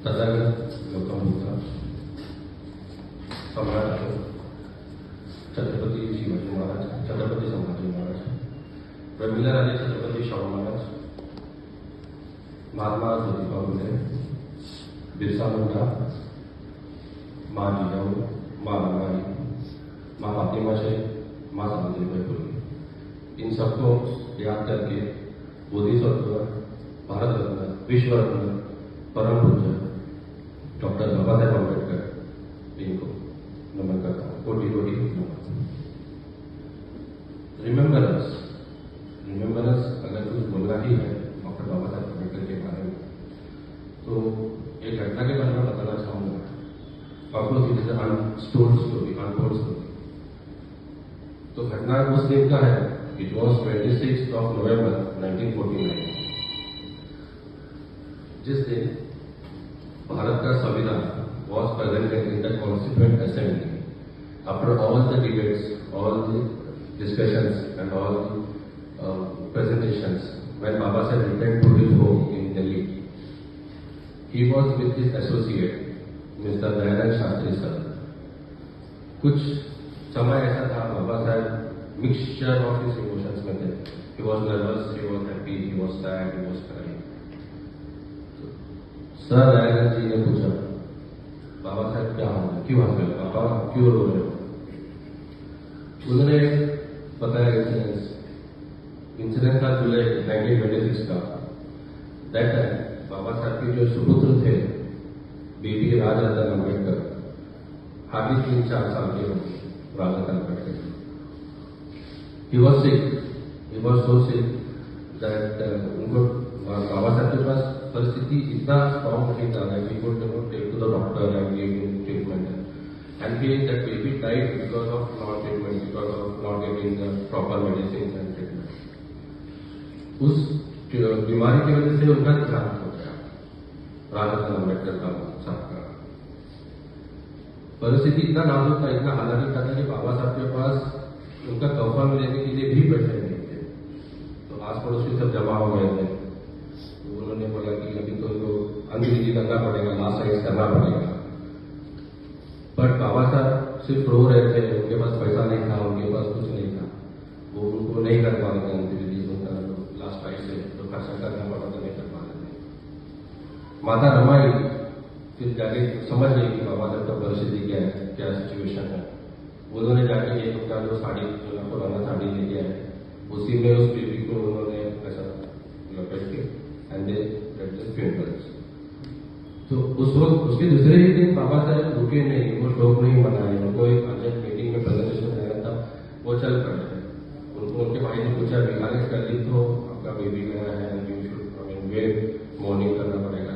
तथागत लोकमुद्रा सम्राट छत्रपति शिवाजी महाराज, छत्रपति संभाजी महाराज, प्रमिला राजे छत्रपति शाहू महाराज, महात्मा ज्योतिबा फुले, बिरसा मुंडा, माँ जिजाऊ, माँ रमाई, माँ फातिमा शेख, माँ सावित्रीबाई फुले, इन सबको याद करके बोधिसत्व, भारत रत्न, विश्व रत्न, परम पूज्य डॉक्टर बाबा साहेब अम्बेडकर इनको नमन करता हूँ, कोटि कोटि नमन। रिमेम्बरेंस अगर कुछ बोलना ही है डॉक्टर बाबा साहेब अम्बेडकर के बारे में, तो एक घटना के बारे में बताना चाहूँगा। Of course it is untold story, untold story. तो घटना उस दिन का है, इट वॉज 26 नवंबर 1949, जिस दिन भारत का संविधान was presented in the Constituent Assembly. After all the debates, all the discussions and all the presentations, when Baba Saheb returned to his home in Delhi, he was with his associate, Mr. Dayanand Shastri sir. कुछ समय ऐसा था, बाबा साहब mixture of his emotions में थे. He was nervous, he was happy, he was sad, he was crying. Sir Dayanand ji ने पूछा, बाबा साहब क्या हुआ, क्यों हंस रहे हो, पापा क्यों रो रहे हो? उन्होंने बताया इंसिडेंट था जुलाई 1926 का। दैट टाइम बाबा साहब के जो सुपुत्र थे बीबी राजरत्न अम्बेडकर, हार्डली 3-4 साल के होंगे, Rajratna Ambedkar. He was sick, he was so sick that उनको बाबा साहब के पास परिस्थिति इतना स्ट्रॉन्ग नहीं था that he could take to the doctor and give him treatment. And that baby died because of non-treatment, because of not getting the proper medicines and treatment. उस बीमारी की वजह से उनका देहांत हो गया, राजरत्न अम्बेडकर साहब का। परिस्थिति इतना नाजुक था, इतना हालांकि था कि बाबा साहब के पास उनका कफन लेने के लिए भी पैसे नहीं थे। तो आस पड़ोस के सब जमा हो गए थे। उन्होंने बोला कि अभी तो अंग्रेजी करना पड़ेगा, लास्ट साइड करना पड़ेगा। बट बाबा साहब सिर्फ रो रहे थे, उनके पास पैसा नहीं था, उनके पास कुछ नहीं था, वो उनको नहीं कर पा रहे थे अंग्रेजी, उनका लास्ट साइड से जो खर्चा करना पड़ा था नहीं कर पा रहे थे। माता रमाई फिर जाके समझ गई कि बाबा साहब का परिस्थिति क्या है, क्या सिचुएशन है। उन्होंने जाके एक उनका जो साड़ी, जो पुराना साड़ी लेके आए, उसी में उस बेबी को उन्होंने ऐसा लपेट के एंड दे फ्यूनरल्स। तो उस वक्त उसके दूसरे ही दिन बाबा साहब रुके नहीं, वो शोक नहीं मनाए। उनको एक अर्जेंट मीटिंग में प्रेजेंटेशन देना था, वो चल पड़े। उनको उनके भाई ने पूछा, बिहार कर ली तो आपका बेबी गया है, वेट मॉर्निंग करना पड़ेगा।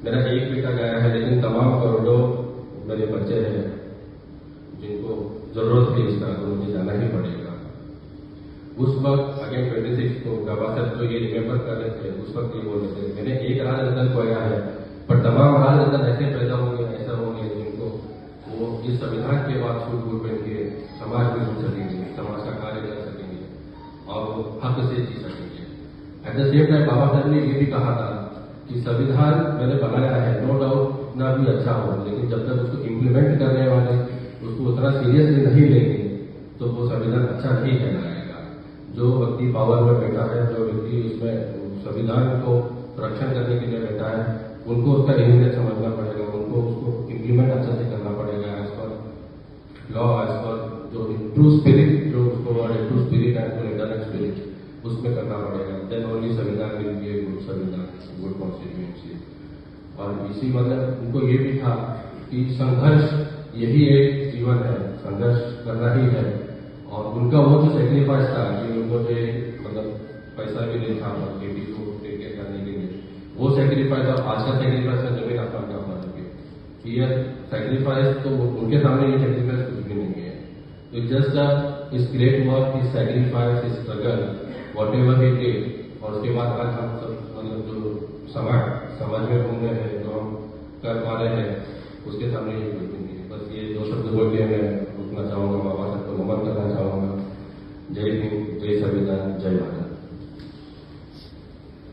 मेरा एक बेटा गया है, लेकिन तमाम करोड़ों मेरे बच्चे हैं जिनको जरूरत है इसका, तो मुझे जाना ही पड़ेगा। उस वक्त अगेन 26 को बाबा साहब तो ये रिमेम्बर कर रहे थे, उस वक्त ये बोल रहे थे, मैंने एक राजरत्न खोया है, पर तमाम राजरत्न ऐसे पैदा होंगे, ऐसा होंगे जिनको वो इस संविधान के बाद छूट बूट बन के समाज में जुड़ सकेंगे, समाज का कार्य कर सकेंगे और वो हक से जी सकेंगे। एट द सेम टाइम बाबा साहब ने ये भी कहा था कि संविधान मैंने बनाया है, नो डाउट इतना भी अच्छा हो, लेकिन जब तक उसको इम्प्लीमेंट करने वाले उसको उतना सीरियसली नहीं लेंगे तो वो संविधान अच्छा नहीं कहलाएगा। जो व्यक्ति पावर में बैठा है, जो व्यक्ति उसमें संविधान को रक्षण करने के लिए बैठा है, उनको उसका अहमियत समझना पड़ेगा, उनको उसको इम्प्लीमेंट अच्छा से करना पड़ेगा as per law, as per जो ट्रू स्पिरिट, जो उसको true spirit and internal spirit उसमें करना पड़ेगा। देन ओनली संविधान विल बी ए गुड संविधान, गुड कॉन्स्टिट्यूएंसी। और इसी मतलब उनको ये भी था कि संघर्ष यही एक जीवन है, संघर्ष करना ही है। और उनका वो जो सेक्रीफाइस था कि उनको जो मतलब पैसा भी नहीं था बेबी को टेक केयर करने के लिए, वो सेक्रीफाइस और आज का सेक्रीफाइस का जमीन आसमान का फर्क है। ये सेक्रीफाइस तो उनके सामने ये सेक्रीफाइस कुछ भी नहीं है। इट्स जस्ट इस ग्रेट वर्क, इस सेक्रीफाइस, इस struggle, what ever he did. और उसके बाद आज हम सब मतलब जो समाज में घूम रहे हैं, जो हम कर पा रहे हैं, उसके सामने ये कुछ भी नहीं है। बस ये 2 शब्द बोल के मैं रुकना चाहूँगा, बाबा साहब को नमन करना चाहूँगा। जय हिंद, जय संविधान, जय भारत।